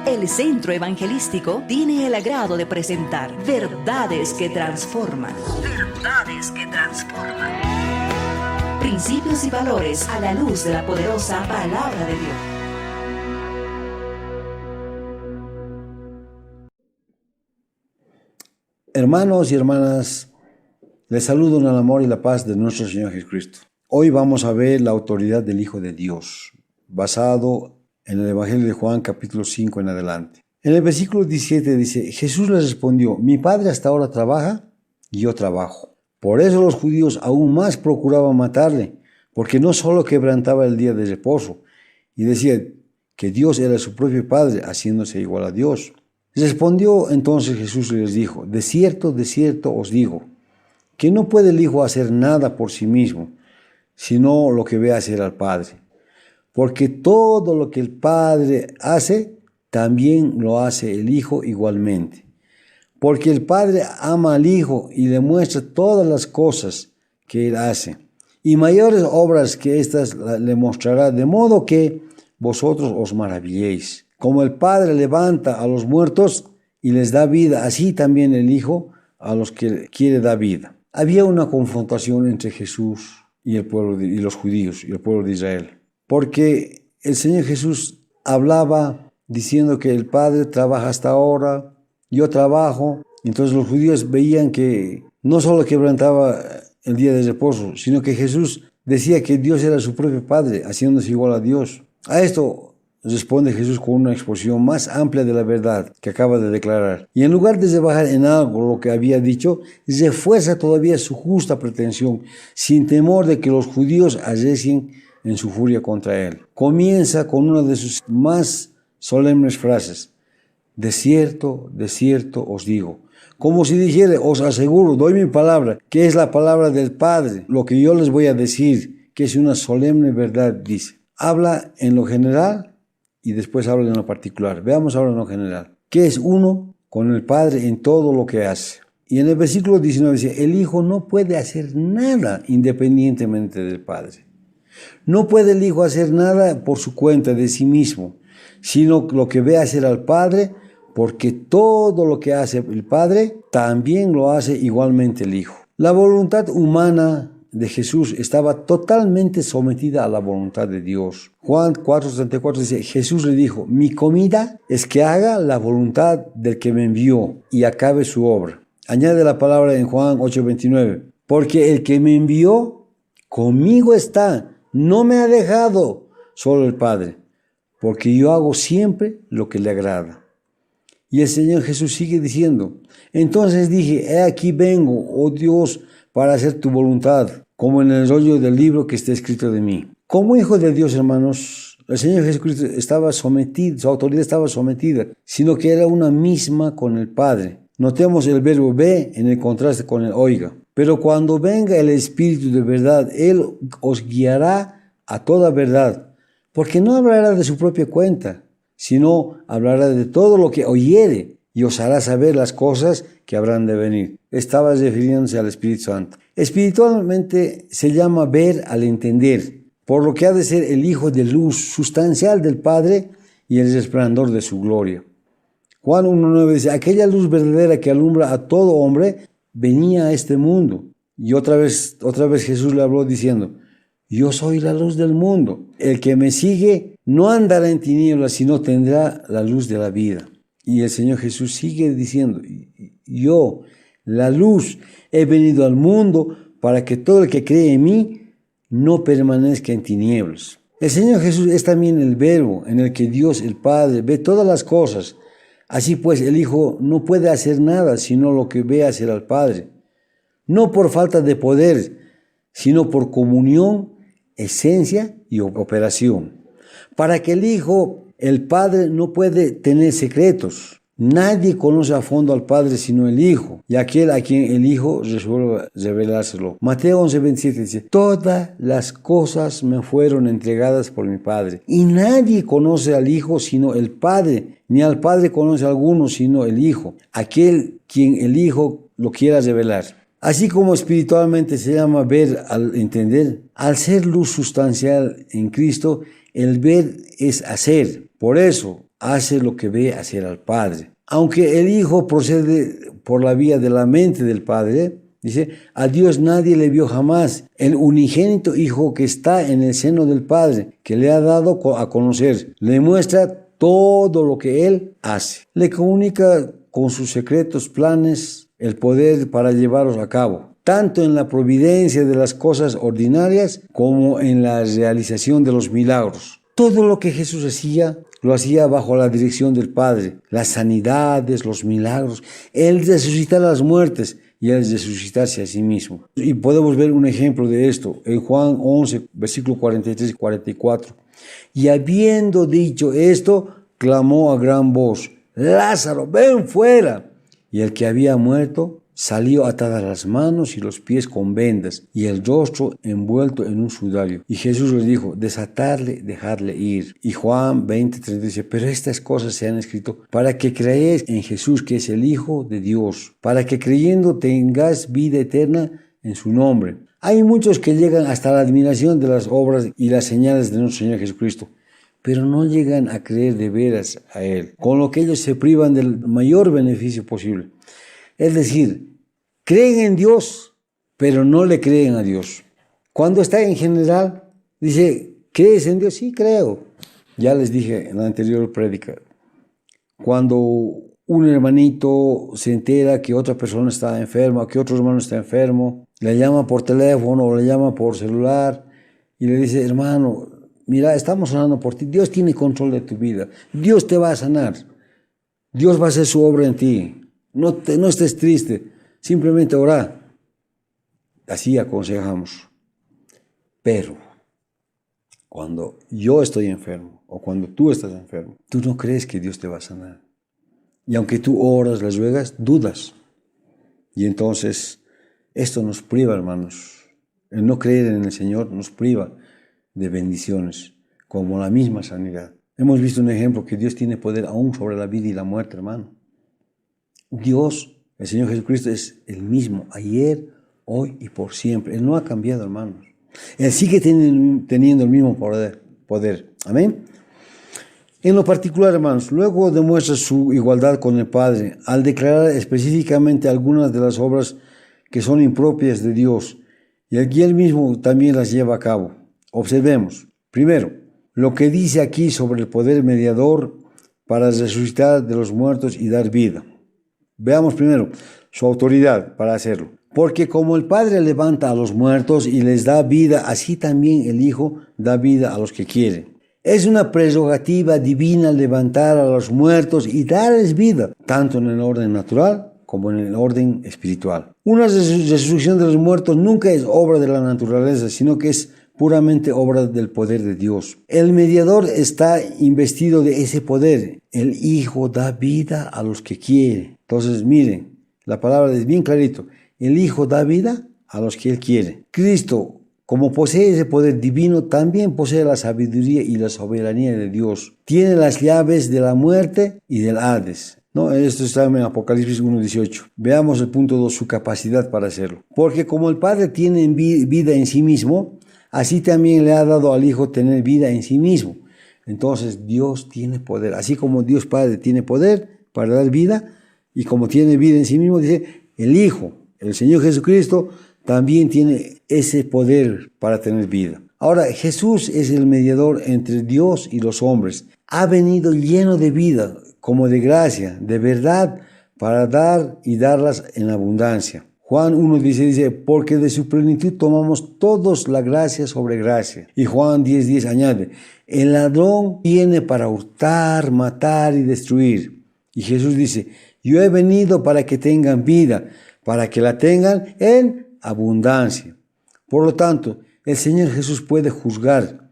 El Centro Evangelístico tiene el agrado de presentar Verdades que Transforman. Verdades que Transforman. Principios y valores a la luz de la poderosa Palabra de Dios. Hermanos y hermanas, les saludo en el amor y la paz de nuestro Señor Jesucristo. Hoy vamos a ver la autoridad del Hijo de Dios, basado en el Evangelio de Juan, capítulo 5 en adelante. En el versículo 17 dice, Jesús les respondió, mi Padre hasta ahora trabaja y yo trabajo. Por eso los judíos aún más procuraban matarle, porque no solo quebrantaba el día de reposo, y decía que Dios era su propio Padre, haciéndose igual a Dios. Respondió entonces Jesús y les dijo, de cierto os digo, que no puede el Hijo hacer nada por sí mismo, sino lo que ve hacer al Padre. Porque todo lo que el Padre hace, también lo hace el Hijo igualmente. Porque el Padre ama al Hijo y le muestra todas las cosas que Él hace. Y mayores obras que estas le mostrará, de modo que vosotros os maravilléis. Como el Padre levanta a los muertos y les da vida, así también el Hijo a los que quiere dar vida. Había una confrontación entre Jesús y el pueblo y los judíos y el pueblo de Israel. Porque el Señor Jesús hablaba diciendo que el Padre trabaja hasta ahora, yo trabajo. Entonces los judíos veían que no solo quebrantaba el día de reposo, sino que Jesús decía que Dios era su propio Padre, haciéndose igual a Dios. A esto responde Jesús con una exposición más amplia de la verdad que acaba de declarar. Y en lugar de rebajar en algo lo que había dicho, refuerza todavía su justa pretensión, sin temor de que los judíos arrecien en su furia contra él. Comienza con una de sus más solemnes frases. De cierto os digo. Como si dijera, os aseguro, doy mi palabra, que es la palabra del Padre. Lo que yo les voy a decir, que es una solemne verdad, dice. Habla en lo general y después habla en lo particular. Veamos ahora en lo general. Que es uno con el Padre en todo lo que hace. Y en el versículo 19 dice, el Hijo no puede hacer nada independientemente del Padre. No puede el Hijo hacer nada por su cuenta de sí mismo, sino lo que ve hacer al Padre, porque todo lo que hace el Padre, también lo hace igualmente el Hijo. La voluntad humana de Jesús estaba totalmente sometida a la voluntad de Dios. Juan 4:34 dice, Jesús le dijo, mi comida es que haga la voluntad del que me envió y acabe su obra. Añade la palabra en Juan 8:29, porque el que me envió conmigo está, no me ha dejado solo el Padre, porque yo hago siempre lo que le agrada. Y el Señor Jesús sigue diciendo, entonces dije, he aquí vengo, oh Dios, para hacer tu voluntad, como en el rollo del libro que está escrito de mí. Como hijo de Dios, hermanos, el Señor Jesucristo estaba sometido, su autoridad estaba sometida, sino que era una misma con el Padre. Notemos el verbo ve en el contraste con el oiga. Pero cuando venga el Espíritu de verdad, Él os guiará a toda verdad, porque no hablará de su propia cuenta, sino hablará de todo lo que oyere y os hará saber las cosas que habrán de venir. Estaba refiriéndose al Espíritu Santo. Espiritualmente se llama ver al entender, por lo que ha de ser el Hijo de luz sustancial del Padre y el resplandor de su gloria. Juan 1:9 dice, aquella luz verdadera que alumbra a todo hombre venía a este mundo. Y otra vez Jesús le habló diciendo, yo soy la luz del mundo. El que me sigue no andará en tinieblas, sino tendrá la luz de la vida. Y el Señor Jesús sigue diciendo, yo, la luz, he venido al mundo para que todo el que cree en mí no permanezca en tinieblas. El Señor Jesús es también el verbo en el que Dios el Padre ve todas las cosas. Así pues, el Hijo no puede hacer nada sino lo que ve hacer al Padre. No por falta de poder, sino por comunión, esencia y operación. Para que el Hijo, el Padre no puede tener secretos. Nadie conoce a fondo al Padre sino el Hijo, y aquel a quien el Hijo resuelva revelárselo. Mateo 11:27 dice, todas las cosas me fueron entregadas por mi Padre, y nadie conoce al Hijo sino el Padre, ni al Padre conoce a alguno sino el Hijo, aquel quien el Hijo lo quiera revelar. Así como espiritualmente se llama ver al entender, al ser luz sustancial en Cristo, el ver es hacer. Por eso, hace lo que ve hacer al Padre. Aunque el Hijo procede por la vía de la mente del Padre, dice, a Dios nadie le vio jamás. El unigénito Hijo que está en el seno del Padre, que le ha dado a conocer, le muestra todo lo que Él hace. Le comunica con sus secretos planes el poder para llevarlos a cabo, tanto en la providencia de las cosas ordinarias como en la realización de los milagros. Todo lo que Jesús hacía, lo hacía bajo la dirección del Padre. Las sanidades, los milagros, el resucitar a las muertes y el resucitarse a sí mismo. Y podemos ver un ejemplo de esto en Juan 11, versículo 43 y 44. Y habiendo dicho esto, clamó a gran voz, Lázaro, ven fuera. Y el que había muerto salió atadas las manos y los pies con vendas y el rostro envuelto en un sudario. Y Jesús les dijo, desatarle, dejarle ir. Y Juan 20:30 dice, pero estas cosas se han escrito para que creáis en Jesús, que es el Hijo de Dios, para que creyendo tengáis vida eterna en su nombre. Hay muchos que llegan hasta la admiración de las obras y las señales de nuestro Señor Jesucristo, pero no llegan a creer de veras a Él, con lo que ellos se privan del mayor beneficio posible. Es decir, creen en Dios, pero no le creen a Dios. Cuando está en general, dice, ¿crees en Dios? Sí, creo. Ya les dije en la anterior prédica, cuando un hermanito se entera que otra persona está enferma, que otro hermano está enfermo, le llama por teléfono o le llama por celular y le dice, hermano, mira, estamos orando por ti, Dios tiene control de tu vida, Dios te va a sanar, Dios va a hacer su obra en ti. No estés triste, simplemente orá. Así aconsejamos. Pero cuando yo estoy enfermo o cuando tú estás enfermo, tú no crees que Dios te va a sanar. Y aunque tú oras, le ruegas, dudas. Y entonces esto nos priva, hermanos. El no creer en el Señor nos priva de bendiciones, como la misma sanidad. Hemos visto un ejemplo que Dios tiene poder aún sobre la vida y la muerte, hermano. Dios, el Señor Jesucristo, es el mismo ayer, hoy y por siempre. Él no ha cambiado, hermanos. Él sigue teniendo el mismo poder. Amén. En lo particular, hermanos, luego demuestra su igualdad con el Padre al declarar específicamente algunas de las obras que son impropias de Dios y aquí Él mismo también las lleva a cabo. Observemos, primero, lo que dice aquí sobre el poder mediador para resucitar de los muertos y dar vida. Veamos primero su autoridad para hacerlo. Porque como el Padre levanta a los muertos y les da vida, así también el Hijo da vida a los que quiere. Es una prerrogativa divina levantar a los muertos y darles vida, tanto en el orden natural como en el orden espiritual. Una resurrección de los muertos nunca es obra de la naturaleza, sino que es puramente obra del poder de Dios. El mediador está investido de ese poder. El Hijo da vida a los que quiere. Entonces, miren, la palabra es bien clarito. El Hijo da vida a los que Él quiere. Cristo, como posee ese poder divino, también posee la sabiduría y la soberanía de Dios. Tiene las llaves de la muerte y del Hades. No, esto está en Apocalipsis 1:18. Veamos el punto 2, su capacidad para hacerlo. Porque como el Padre tiene vida en sí mismo, así también le ha dado al Hijo tener vida en sí mismo. Entonces Dios tiene poder. Así como Dios Padre tiene poder para dar vida, y como tiene vida en sí mismo, dice, el Hijo, el Señor Jesucristo, también tiene ese poder para tener vida. Ahora, Jesús es el mediador entre Dios y los hombres. Ha venido lleno de vida, como de gracia, de verdad, para dar y darlas en abundancia. Juan 1 dice, porque de su plenitud tomamos todos la gracia sobre gracia. Y Juan 10:10 añade, el ladrón viene para hurtar, matar y destruir. Y Jesús dice, yo he venido para que tengan vida, para que la tengan en abundancia. Por lo tanto, el Señor Jesús puede juzgar,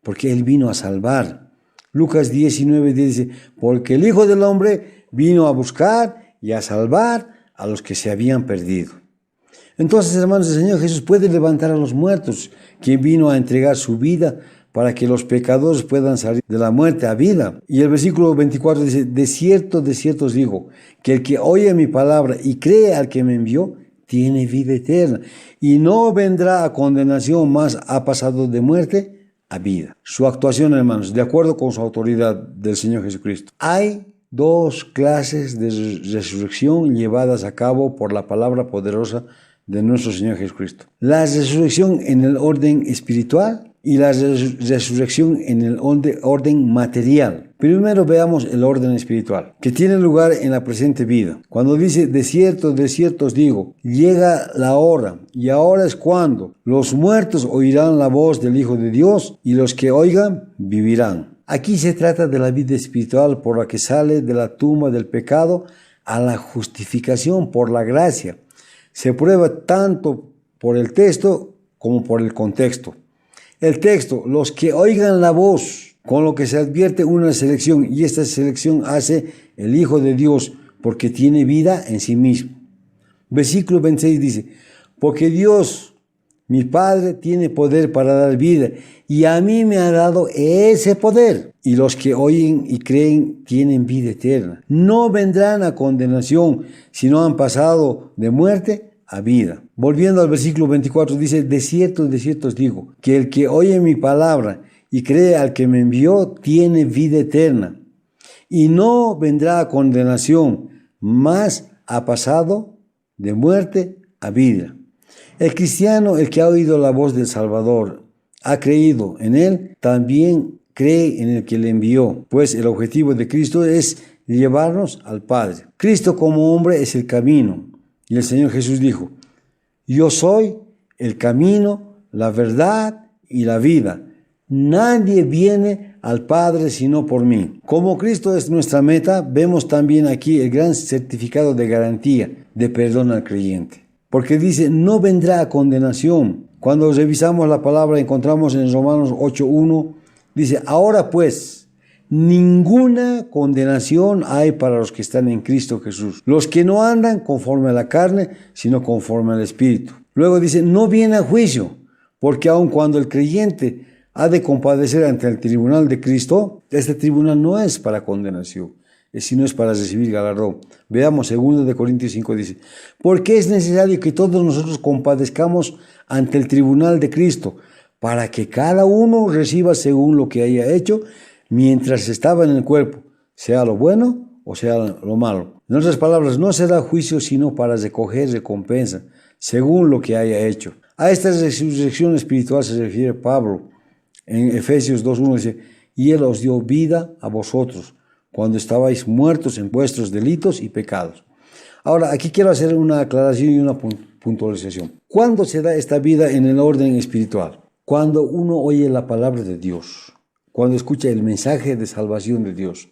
porque Él vino a salvar. Lucas 19 dice, porque el Hijo del Hombre vino a buscar y a salvar a los que se habían perdido. Entonces, hermanos, el Señor Jesús puede levantar a los muertos, quien vino a entregar su vida para que los pecadores puedan salir de la muerte a vida. Y el versículo 24 dice, de cierto os digo, que el que oye mi palabra y cree al que me envió, tiene vida eterna, y no vendrá a condenación, mas ha pasado de muerte a vida. Su actuación, hermanos, de acuerdo con su autoridad del Señor Jesucristo. Hay dos clases de resurrección llevadas a cabo por la palabra poderosa de nuestro Señor Jesucristo. La resurrección en el orden espiritual y la resurrección en el orden material. Primero veamos el orden espiritual, que tiene lugar en la presente vida. Cuando dice, de cierto os digo, llega la hora, y ahora es cuando los muertos oirán la voz del Hijo de Dios, y los que oigan vivirán. Aquí se trata de la vida espiritual por la que sale de la tumba del pecado a la justificación por la gracia. Se prueba tanto por el texto como por el contexto. El texto, los que oigan la voz, con lo que se advierte una selección, y esta selección hace el Hijo de Dios, porque tiene vida en sí mismo. Versículo 26 dice, porque Dios, mi Padre, tiene poder para dar vida, y a mí me ha dado ese poder. Y los que oyen y creen tienen vida eterna. No vendrán a condenación, sino han pasado de muerte a vida. Volviendo al versículo 24, dice, de cierto os digo, que el que oye mi palabra y cree al que me envió, tiene vida eterna, y no vendrá a condenación, mas ha pasado de muerte a vida. El cristiano, el que ha oído la voz del Salvador, ha creído en él, también cree en el que le envió, pues el objetivo de Cristo es llevarnos al Padre. Cristo como hombre es el camino. Y el Señor Jesús dijo, yo soy el camino, la verdad y la vida. Nadie viene al Padre sino por mí. Como Cristo es nuestra meta, vemos también aquí el gran certificado de garantía de perdón al creyente. Porque dice, no vendrá a condenación. Cuando revisamos la palabra, encontramos en Romanos 8:1, dice, ahora pues, ninguna condenación hay para los que están en Cristo Jesús, los que no andan conforme a la carne, sino conforme al Espíritu. Luego dice, no viene a juicio, porque aun cuando el creyente ha de compadecer ante el tribunal de Cristo, este tribunal no es para condenación, sino es para recibir galardón. Veamos 2 Corintios 5, dice, porque es necesario que todos nosotros compadezcamos ante el tribunal de Cristo, para que cada uno reciba según lo que haya hecho, mientras estaba en el cuerpo, sea lo bueno o sea lo malo. En otras palabras, no será juicio sino para recoger recompensa, según lo que haya hecho. A esta resurrección espiritual se refiere Pablo. En Efesios 2:1 dice, y Él os dio vida a vosotros, cuando estabais muertos en vuestros delitos y pecados. Ahora, aquí quiero hacer una aclaración y una puntualización. ¿Cuándo se da esta vida en el orden espiritual? Cuando uno oye la palabra de Dios. Cuando escucha el mensaje de salvación de Dios,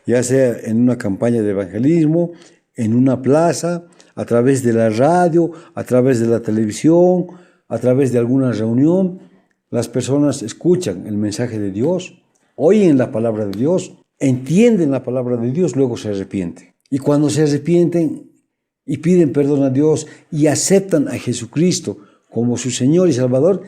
ya sea en una campaña de evangelismo, en una plaza, a través de la radio, a través de la televisión, a través de alguna reunión, las personas escuchan el mensaje de Dios, oyen la palabra de Dios, entienden la palabra de Dios, luego se arrepienten. Y cuando se arrepienten y piden perdón a Dios y aceptan a Jesucristo como su Señor y Salvador,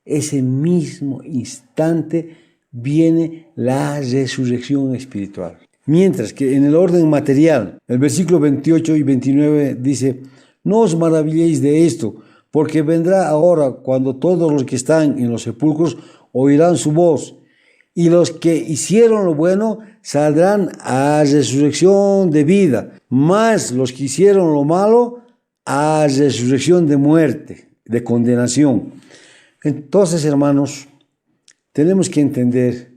ese mismo instante viene la resurrección espiritual. Mientras que en el orden material, el versículo 28 y 29 dice, no os maravilléis de esto, porque vendrá ahora cuando todos los que están en los sepulcros oirán su voz, y los que hicieron lo bueno saldrán a resurrección de vida, mas los que hicieron lo malo a resurrección de muerte, de condenación. Entonces, hermanos, tenemos que entender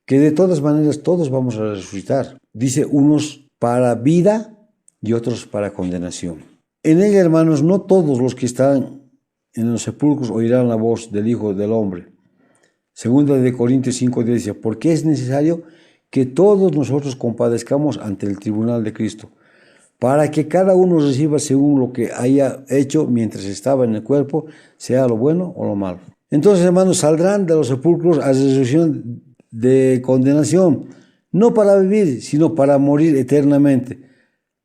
que de todas maneras todos vamos a resucitar. Dice unos para vida y otros para condenación. En ella, hermanos, no todos los que están en los sepulcros oirán la voz del Hijo del Hombre. 2 Corintios 5 dice, porque es necesario que todos nosotros compadezcamos ante el tribunal de Cristo, para que cada uno reciba según lo que haya hecho mientras estaba en el cuerpo, sea lo bueno o lo malo. Entonces, hermanos, saldrán de los sepulcros a resurrección de condenación, no para vivir, sino para morir eternamente,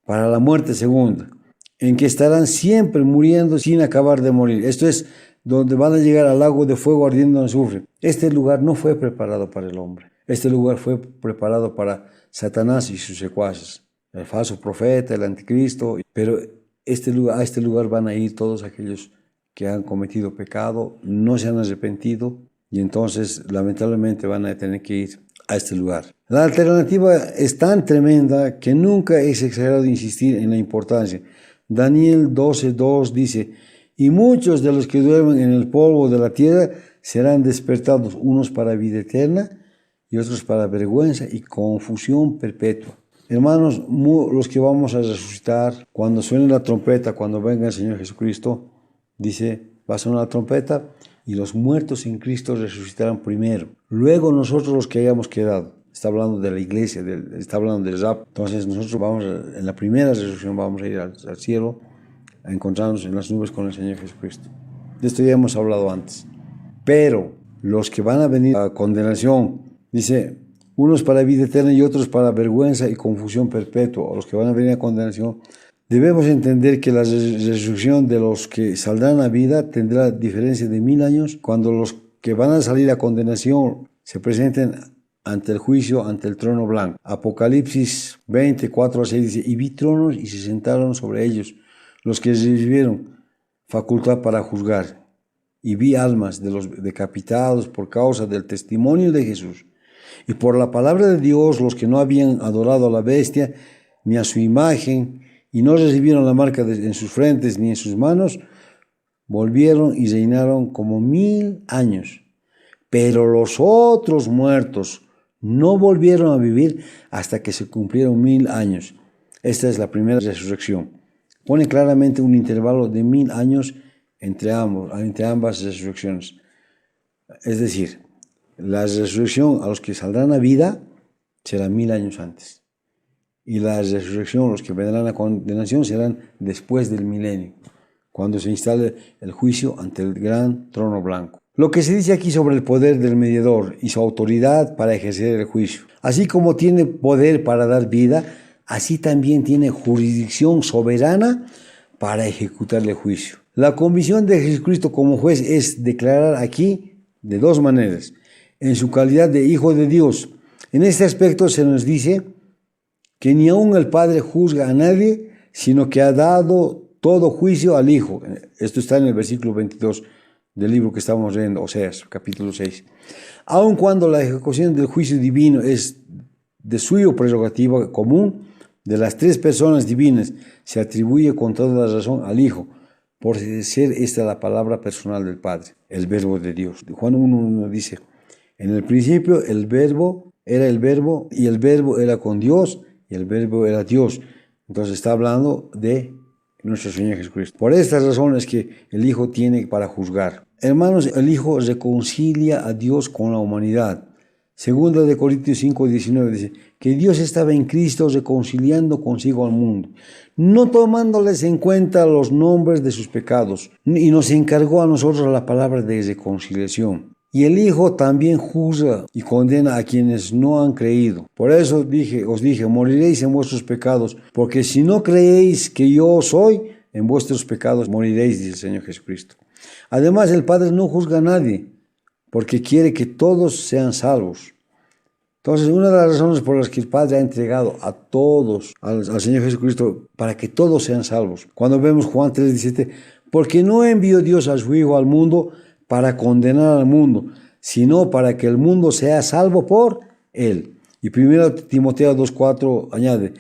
para la muerte segunda, en que estarán siempre muriendo sin acabar de morir. Esto es donde van a llegar al lago de fuego ardiendo en azufre. Este lugar no fue preparado para el hombre. Este lugar fue preparado para Satanás y sus secuaces, el falso profeta, el anticristo. Pero a este lugar van a ir todos aquellos que han cometido pecado, no se han arrepentido y entonces lamentablemente van a tener que ir a este lugar. La alternativa es tan tremenda que nunca es exagerado insistir en la importancia. Daniel 12:2 dice: y muchos de los que duermen en el polvo de la tierra serán despertados, unos para vida eterna y otros para vergüenza y confusión perpetua. Hermanos, los que vamos a resucitar, cuando suene la trompeta, cuando venga el Señor Jesucristo, dice, va a sonar la trompeta y los muertos en Cristo resucitarán primero. Luego nosotros los que hayamos quedado. Está hablando de la iglesia, está hablando del rapto. Entonces nosotros vamos, en la primera resurrección vamos a ir al cielo, a encontrarnos en las nubes con el Señor Jesucristo. De esto ya hemos hablado antes. Pero los que van a venir a condenación, dice, unos para vida eterna y otros para vergüenza y confusión perpetua, o los que van a venir a condenación, debemos entender que la resurrección de los que saldrán a vida tendrá diferencia de 1000 años, cuando los que van a salir a condenación se presenten ante el juicio, ante el trono blanco. Apocalipsis 20:4-6 dice, y vi tronos y se sentaron sobre ellos los que recibieron facultad para juzgar, y vi almas de los decapitados por causa del testimonio de Jesús y por la palabra de Dios, los que no habían adorado a la bestia ni a su imagen y no recibieron la marca en sus frentes ni en sus manos, volvieron y reinaron como 1000 años. Pero los otros muertos no volvieron a vivir hasta que se cumplieron 1000 años. Esta es la primera resurrección. Pone claramente un intervalo de 1000 años entre ambas resurrecciones. Es decir, la resurrección a los que saldrán a vida será 1000 años antes. Y la resurrección a los que vendrán a condenación serán después del milenio, cuando se instale el juicio ante el gran trono blanco. Lo que se dice aquí sobre el poder del mediador y su autoridad para ejercer el juicio. Así como tiene poder para dar vida, así también tiene jurisdicción soberana para ejecutar el juicio. La comisión de Jesucristo como juez es declarar aquí de dos maneras. En su calidad de Hijo de Dios. En este aspecto se nos dice que ni aun el Padre juzga a nadie, sino que ha dado todo juicio al Hijo. Esto está en el versículo 22 del libro que estamos leyendo, Oseas, capítulo 6. Aun cuando la ejecución del juicio divino es de suya prerrogativa común, de las tres personas divinas, se atribuye con toda la razón al Hijo, por ser esta la palabra personal del Padre, el Verbo de Dios. Juan 1:1 dice, en el principio el Verbo era el Verbo, y el Verbo era con Dios, y el Verbo era Dios. Entonces está hablando de nuestro Señor Jesucristo. Por estas razones que el Hijo tiene para juzgar. Hermanos, el Hijo reconcilia a Dios con la humanidad. Segunda de Corintios 5:19 dice que Dios estaba en Cristo reconciliando consigo al mundo, no tomándoles en cuenta los nombres de sus pecados, y nos encargó a nosotros la palabra de reconciliación. Y el Hijo también juzga y condena a quienes no han creído. Por eso os dije, moriréis en vuestros pecados, porque si no creéis que yo soy, en vuestros pecados moriréis, dice el Señor Jesucristo. Además, el Padre no juzga a nadie, porque quiere que todos sean salvos. Entonces, una de las razones por las que el Padre ha entregado a todos al Señor Jesucristo, para que todos sean salvos. Cuando vemos Juan 3:17, porque no envió Dios a su Hijo al mundo para condenar al mundo, sino para que el mundo sea salvo por Él. Y 1 Timoteo 2:4 añade,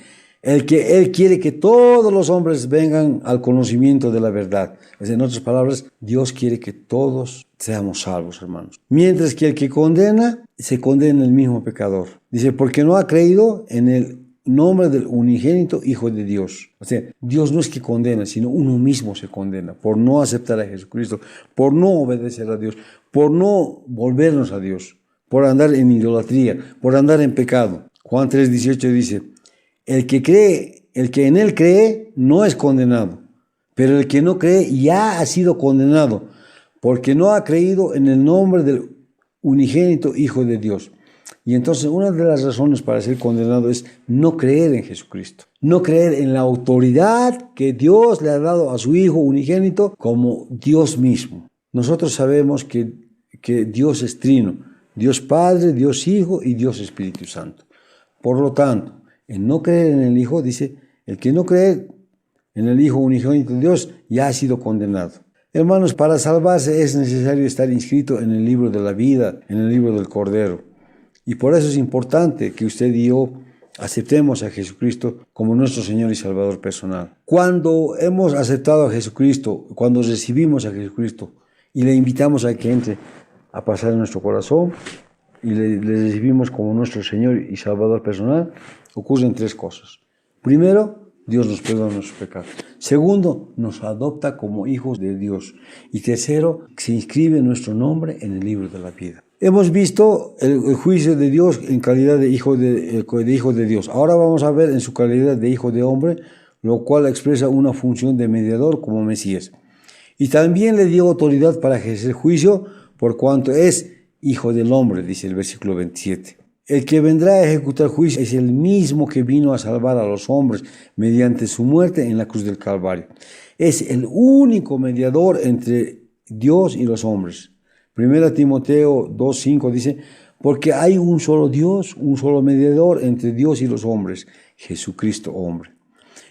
Él quiere que todos los hombres vengan al conocimiento de la verdad. En otras palabras, Dios quiere que todos seamos salvos, hermanos. Mientras que el que condena, se condena el mismo pecador. Dice, porque no ha creído en el nombre del unigénito Hijo de Dios. O sea, Dios no es que condena, sino uno mismo se condena por no aceptar a Jesucristo, por no obedecer a Dios, por no volvernos a Dios, por andar en idolatría, por andar en pecado. Juan 3:18 dice, el que en Él cree no es condenado, pero el que no cree ya ha sido condenado, porque no ha creído en el nombre del unigénito Hijo de Dios. Y entonces una de las razones para ser condenado es no creer en Jesucristo, no creer en la autoridad que Dios le ha dado a su Hijo unigénito como Dios mismo. Nosotros sabemos que Dios es trino, Dios Padre, Dios Hijo y Dios Espíritu Santo. Por lo tanto, en no creer en el Hijo, dice, el que no cree en el Hijo unigénito de Dios ya ha sido condenado. Hermanos, para salvarse es necesario estar inscrito en el libro de la vida, en el libro del Cordero. Y por eso es importante que usted y yo aceptemos a Jesucristo como nuestro Señor y Salvador personal. Cuando hemos aceptado a Jesucristo, cuando recibimos a Jesucristo y le invitamos a que entre a pasar en nuestro corazón y le recibimos como nuestro Señor y Salvador personal, ocurren tres cosas. Primero, Dios nos perdona nuestros pecados. Segundo, nos adopta como hijos de Dios. Y tercero, se inscribe nuestro nombre en el libro de la vida. Hemos visto el juicio de Dios en calidad de hijo de Dios. Ahora vamos a ver en su calidad de hijo de hombre, lo cual expresa una función de mediador como Mesías. Y también le dio autoridad para ejercer juicio por cuanto es hijo del hombre, dice el versículo 27. El que vendrá a ejecutar juicio es el mismo que vino a salvar a los hombres mediante su muerte en la cruz del Calvario. Es el único mediador entre Dios y los hombres. 1 Timoteo 2:5 dice, porque hay un solo Dios, un solo mediador entre Dios y los hombres, Jesucristo hombre.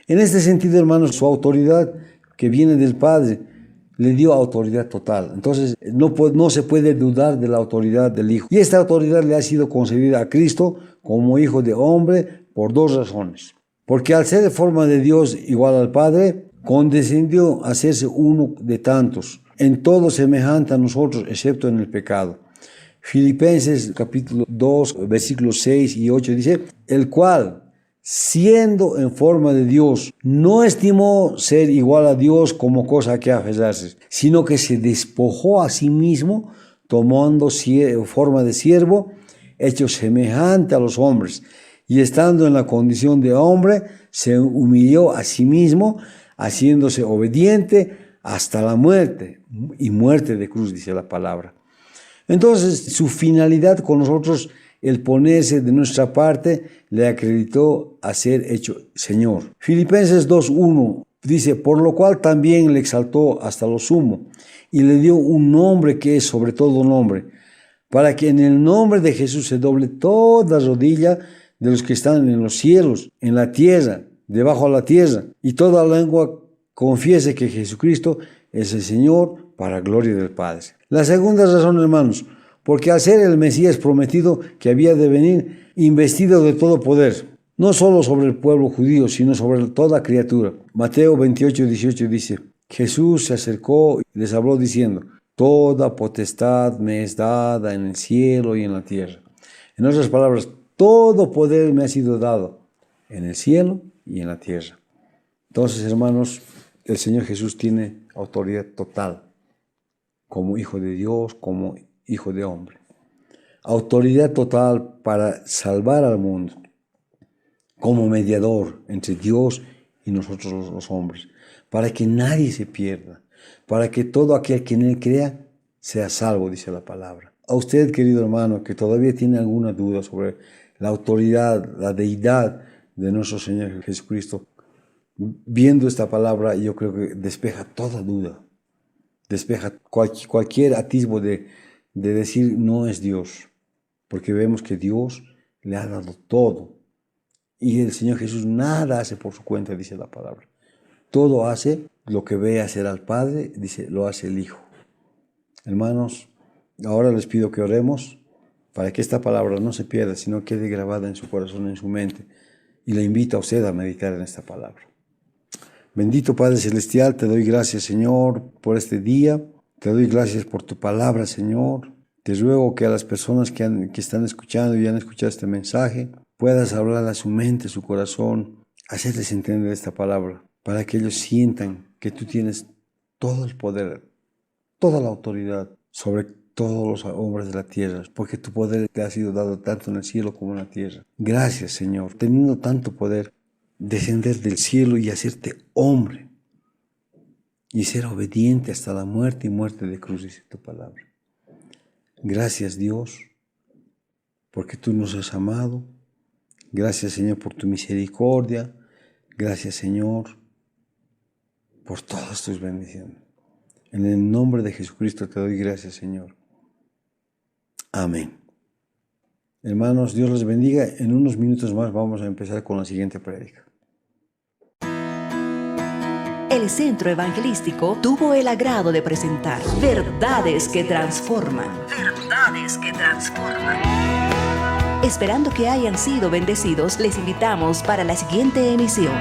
En este sentido, hermanos, su autoridad que viene del Padre le dio autoridad total. Entonces, no se puede dudar de la autoridad del Hijo. Y esta autoridad le ha sido concedida a Cristo como Hijo de hombre por dos razones. Porque al ser de forma de Dios igual al Padre, condescendió a hacerse uno de tantos, en todo semejante a nosotros, excepto en el pecado. Filipenses capítulo 2, versículos 6 y 8 dice, el cual, siendo en forma de Dios, no estimó ser igual a Dios como cosa que aferrarse, sino que se despojó a sí mismo, tomando forma de siervo, hecho semejante a los hombres, y estando en la condición de hombre, se humilló a sí mismo, haciéndose obediente hasta la muerte, y muerte de cruz, dice la palabra. Entonces, su finalidad con nosotros, el ponerse de nuestra parte, le acreditó a ser hecho Señor. Filipenses 2:1 dice, por lo cual también le exaltó hasta lo sumo, y le dio un nombre que es sobre todo nombre, para que en el nombre de Jesús se doble toda rodilla de los que están en los cielos, en la tierra, debajo de la tierra, y toda lengua confiese que Jesucristo es el Señor, para gloria del Padre. La segunda razón, hermanos, porque al ser el Mesías prometido que había de venir, investido de todo poder, no solo sobre el pueblo judío, sino sobre toda criatura. Mateo 28:18 dice, Jesús se acercó y les habló diciendo, toda potestad me es dada en el cielo y en la tierra. En otras palabras, todo poder me ha sido dado en el cielo y en la tierra. Entonces, hermanos, el Señor Jesús tiene autoridad total, como Hijo de Dios, como Hijo de hombre. Autoridad total para salvar al mundo, como mediador entre Dios y nosotros los hombres, para que nadie se pierda, para que todo aquel que en Él crea sea salvo, dice la palabra. A usted, querido hermano, que todavía tiene alguna duda sobre la autoridad, la deidad de nuestro Señor Jesucristo, viendo esta palabra, yo creo que despeja toda duda, despeja cualquier atisbo de decir no es Dios, porque vemos que Dios le ha dado todo. Y el Señor Jesús nada hace por su cuenta, dice la palabra. Todo hace lo que ve hacer al Padre, dice, lo hace el Hijo. Hermanos, ahora les pido que oremos para que esta palabra no se pierda, sino quede grabada en su corazón, en su mente. Y le invito a usted a meditar en esta palabra. Bendito Padre Celestial, te doy gracias, Señor, por este día. Te doy gracias por tu palabra, Señor. Te ruego que a las personas que están escuchando y han escuchado este mensaje, puedas hablar a su mente, su corazón, hacerles entender esta palabra, para que ellos sientan que tú tienes todo el poder, toda la autoridad sobre todos los hombres de la tierra, porque tu poder te ha sido dado tanto en el cielo como en la tierra. Gracias, Señor, teniendo tanto poder, descender del cielo y hacerte hombre y ser obediente hasta la muerte y muerte de cruz, dice tu palabra. Gracias, Dios, porque tú nos has amado. Gracias, Señor, por tu misericordia. Gracias, Señor, por todas tus bendiciones. En el nombre de Jesucristo te doy gracias, Señor. Amén. Hermanos, Dios les bendiga. En unos minutos más vamos a empezar con la siguiente prédica. el Centro Evangelístico tuvo el agrado de presentar Verdades que Transforman. Verdades que Transforman. Esperando que hayan sido bendecidos, les invitamos para la siguiente emisión.